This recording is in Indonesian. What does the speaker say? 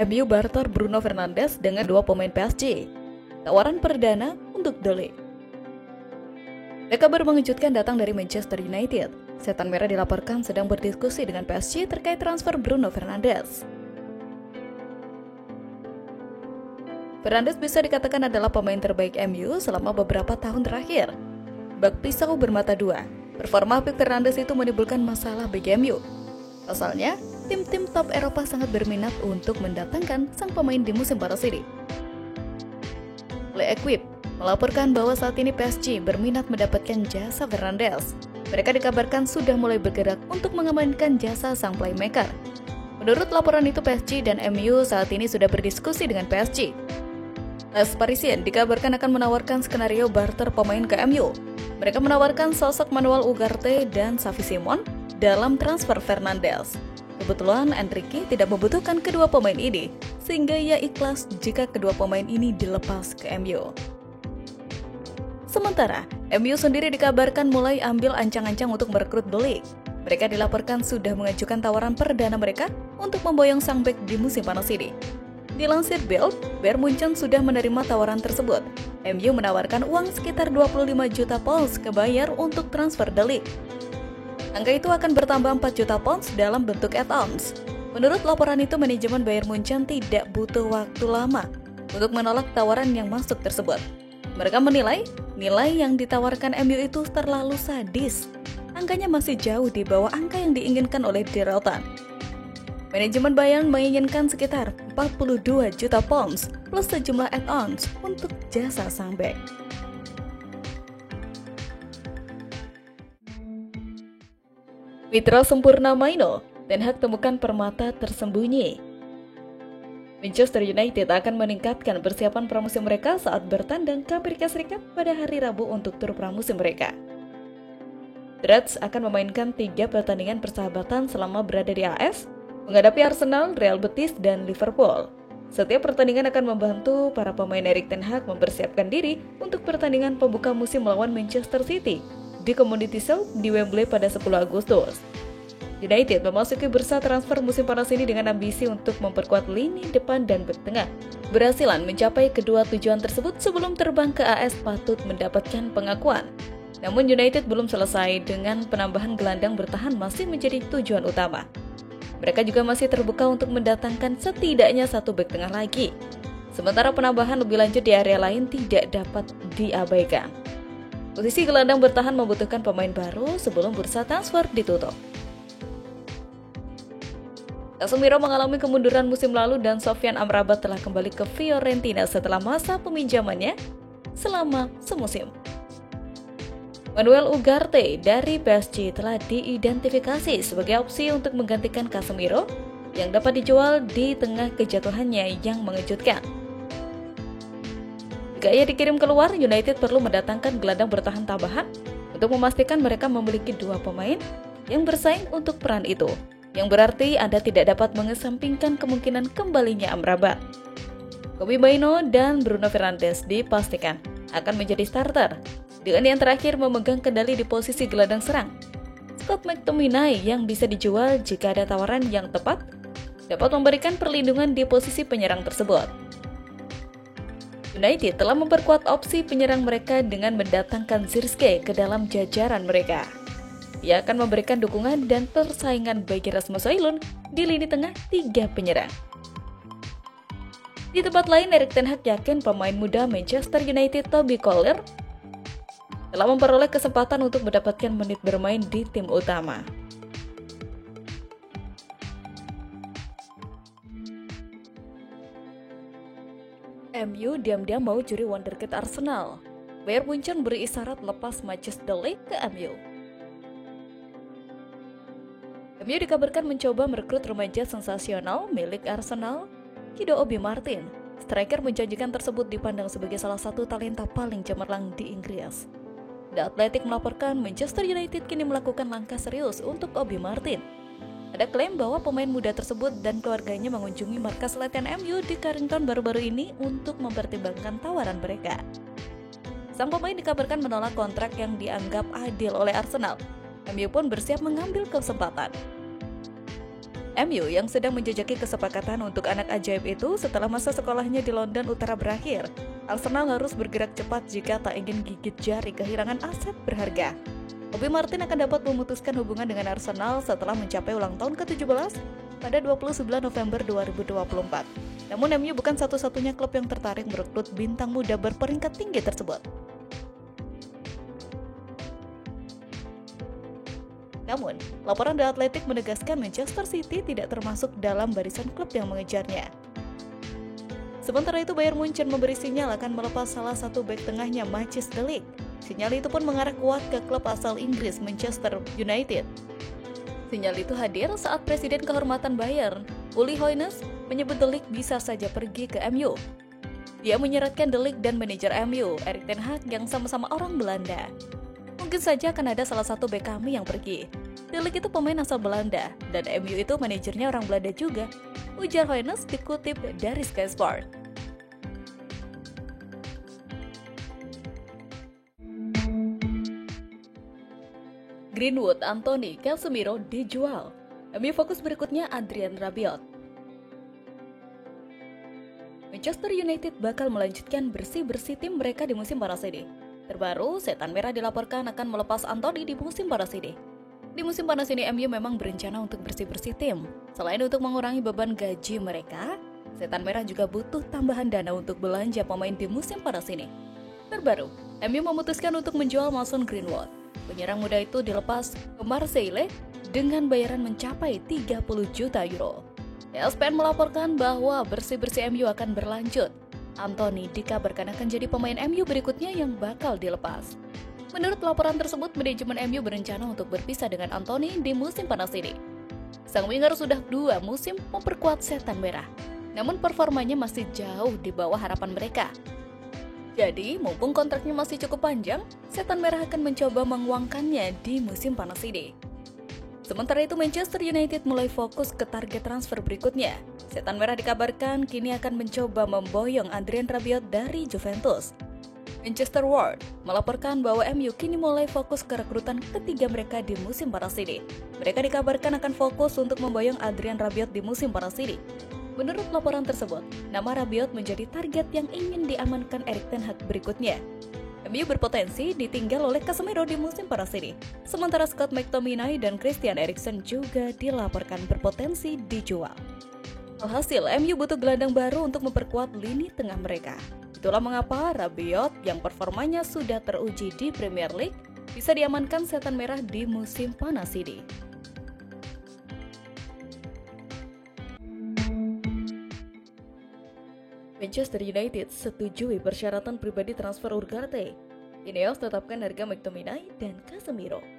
MU barter Bruno Fernandes dengan dua pemain PSG. Tawaran perdana untuk De Ligt. Kabar mengejutkan datang dari Manchester United. Setan Merah dilaporkan sedang berdiskusi dengan PSG terkait transfer Bruno Fernandes. Fernandes bisa dikatakan adalah pemain terbaik MU selama beberapa tahun terakhir. Bak pisau bermata dua, performa apik Fernandes itu menimbulkan masalah bagi MU. Pasalnya, tim-tim top Eropa sangat berminat untuk mendatangkan sang pemain di musim panas ini. L'Equipe melaporkan bahwa saat ini PSG berminat mendapatkan jasa Fernandes. Mereka dikabarkan sudah mulai bergerak untuk mengamankan jasa sang playmaker. Menurut laporan itu, PSG dan MU saat ini sudah berdiskusi dengan PSG. Les Parisiens dikabarkan akan menawarkan skenario barter pemain ke MU. Mereka menawarkan sosok Manuel Ugarte dan Xavi Simons dalam transfer Fernandes. Kebetulan Enrique tidak membutuhkan kedua pemain ini, sehingga ia ikhlas jika kedua pemain ini dilepas ke MU. Sementara, MU sendiri dikabarkan mulai ambil ancang-ancang untuk merekrut De Ligt. Mereka dilaporkan sudah mengajukan tawaran perdana mereka untuk memboyong sang bek di musim panas ini. Dilansir Bild, Bayern Munchen sudah menerima tawaran tersebut. MU menawarkan uang sekitar 25 juta pounds ke Bayern untuk transfer De Ligt. Angka itu akan bertambah 4 juta pounds dalam bentuk add-ons. Menurut laporan itu, manajemen Bayern Munchen tidak butuh waktu lama untuk menolak tawaran yang masuk tersebut. Mereka menilai nilai yang ditawarkan MU itu terlalu sadis. Angkanya masih jauh di bawah angka yang diinginkan oleh Die Roten. Manajemen Bayern menginginkan sekitar 42 juta pounds plus sejumlah add-ons untuk jasa sang bek. Mitra sempurna Maino, Ten Hag temukan permata tersembunyi. Manchester United akan meningkatkan persiapan pramusim mereka saat bertandang ke Amerika Serikat pada hari Rabu untuk tur pramusim mereka. The Reds akan memainkan 3 pertandingan persahabatan selama berada di AS, menghadapi Arsenal, Real Betis, dan Liverpool. Setiap pertandingan akan membantu para pemain Erik ten Hag mempersiapkan diri untuk pertandingan pembuka musim melawan Manchester City di Community Shield di Wembley pada 10 Agustus. United memasuki bursa transfer musim panas ini dengan ambisi untuk memperkuat lini depan dan bek tengah. Berhasilan mencapai kedua tujuan tersebut sebelum terbang ke AS patut mendapatkan pengakuan. Namun United belum selesai dengan penambahan gelandang bertahan masih menjadi tujuan utama. Mereka juga masih terbuka untuk mendatangkan setidaknya 1 bek tengah lagi. Sementara penambahan lebih lanjut di area lain tidak dapat diabaikan. Posisi gelandang bertahan membutuhkan pemain baru sebelum bursa transfer ditutup. Casemiro mengalami kemunduran musim lalu dan Sofyan Amrabat telah kembali ke Fiorentina setelah masa peminjamannya selama semusim. Manuel Ugarte dari PSG telah diidentifikasi sebagai opsi untuk menggantikan Casemiro yang dapat dijual di tengah kejatuhannya yang mengejutkan. Jika ia dikirim keluar, United perlu mendatangkan gelandang bertahan tambahan untuk memastikan mereka memiliki 2 pemain yang bersaing untuk peran itu. Yang berarti Anda tidak dapat mengesampingkan kemungkinan kembalinya Amrabat. Kobbie Mainoo dan Bruno Fernandes dipastikan akan menjadi starter, dengan yang terakhir memegang kendali di posisi gelandang serang. Scott McTominay yang bisa dijual jika ada tawaran yang tepat, dapat memberikan perlindungan di posisi penyerang tersebut. United telah memperkuat opsi penyerang mereka dengan mendatangkan Zirkzee ke dalam jajaran mereka. Ia akan memberikan dukungan dan persaingan bagi Rasmus Højlund di lini tengah 3 penyerang. Di tempat lain, Erik ten Hag yakin pemain muda Manchester United Toby Kohler telah memperoleh kesempatan untuk mendapatkan menit bermain di tim utama. MU diam-diam mau curi wonderkid Arsenal. Bayern Munchen beri isyarat lepas Matthijs De Ligt ke MU. MU dikabarkan mencoba merekrut remaja sensasional milik Arsenal, Kido Obi Martin. Striker menjanjikan tersebut dipandang sebagai salah satu talenta paling cemerlang di Inggris. The Athletic melaporkan Manchester United kini melakukan langkah serius untuk Obi Martin. Ada klaim bahwa pemain muda tersebut dan keluarganya mengunjungi markas latihan MU di Carrington baru-baru ini untuk mempertimbangkan tawaran mereka. Sang pemain dikabarkan menolak kontrak yang dianggap adil oleh Arsenal. MU pun bersiap mengambil kesempatan. MU yang sedang menjajaki kesepakatan untuk anak ajaib itu setelah masa sekolahnya di London Utara berakhir. Arsenal harus bergerak cepat jika tak ingin gigit jari kehilangan aset berharga. Bobby Martin akan dapat memutuskan hubungan dengan Arsenal setelah mencapai ulang tahun ke-17 pada 29 November 2024. Namun MU bukan satu-satunya klub yang tertarik merekrut bintang muda berperingkat tinggi tersebut. Namun, laporan The Athletic menegaskan Manchester City tidak termasuk dalam barisan klub yang mengejarnya. Sementara itu, Bayern Munchen memberi sinyal akan melepas salah satu bek tengahnya Matthijs de Ligt. Sinyal itu pun mengarah kuat ke klub asal Inggris Manchester United. Sinyal itu hadir saat Presiden Kehormatan Bayern, Uli Hoeneß, menyebut de Ligt bisa saja pergi ke MU. Dia menyeratkan de Ligt dan manajer MU, Erik ten Hag, yang sama-sama orang Belanda. Mungkin saja akan ada salah satu bek kami yang pergi. De Ligt itu pemain asal Belanda, dan MU itu manajernya orang Belanda juga, ujar Hoeneß dikutip dari Sky Sport. Greenwood, Anthony, Casemiro dijual. MU fokus berikutnya Adrien Rabiot. Manchester United bakal melanjutkan bersih-bersih tim mereka di musim panas ini. Terbaru, Setan Merah dilaporkan akan melepas Anthony di musim panas ini. Di musim panas ini MU memang berencana untuk bersih-bersih tim. Selain untuk mengurangi beban gaji mereka, Setan Merah juga butuh tambahan dana untuk belanja pemain di musim panas ini. Terbaru, MU memutuskan untuk menjual Mason Greenwood. Penyerang muda itu dilepas ke Marseille dengan bayaran mencapai 30 juta euro. ESPN melaporkan bahwa bersih-bersih MU akan berlanjut. Anthony dikabarkan akan jadi pemain MU berikutnya yang bakal dilepas. Menurut laporan tersebut, manajemen MU berencana untuk berpisah dengan Anthony di musim panas ini. Sang winger sudah 2 musim memperkuat Setan Merah, namun performanya masih jauh di bawah harapan mereka. Jadi, mumpung kontraknya masih cukup panjang, Setan Merah akan mencoba menguangkannya di musim panas ini. Sementara itu, Manchester United mulai fokus ke target transfer berikutnya. Setan Merah dikabarkan kini akan mencoba memboyong Adrien Rabiot dari Juventus. Manchester World melaporkan bahwa MU kini mulai fokus ke rekrutan ketiga mereka di musim panas ini. Mereka dikabarkan akan fokus untuk memboyong Adrien Rabiot di musim panas ini. Menurut laporan tersebut, nama Rabiot menjadi target yang ingin diamankan Erik ten Hag berikutnya. MU berpotensi ditinggal oleh Casemiro di musim panas ini. Sementara Scott McTominay dan Christian Eriksen juga dilaporkan berpotensi dijual. Alhasil, MU butuh gelandang baru untuk memperkuat lini tengah mereka. Itulah mengapa Rabiot yang performanya sudah teruji di Premier League bisa diamankan Setan Merah di musim panas ini. Manchester United setujui persyaratan pribadi transfer Ugarte. Ineos tetapkan harga McTominay dan Casemiro.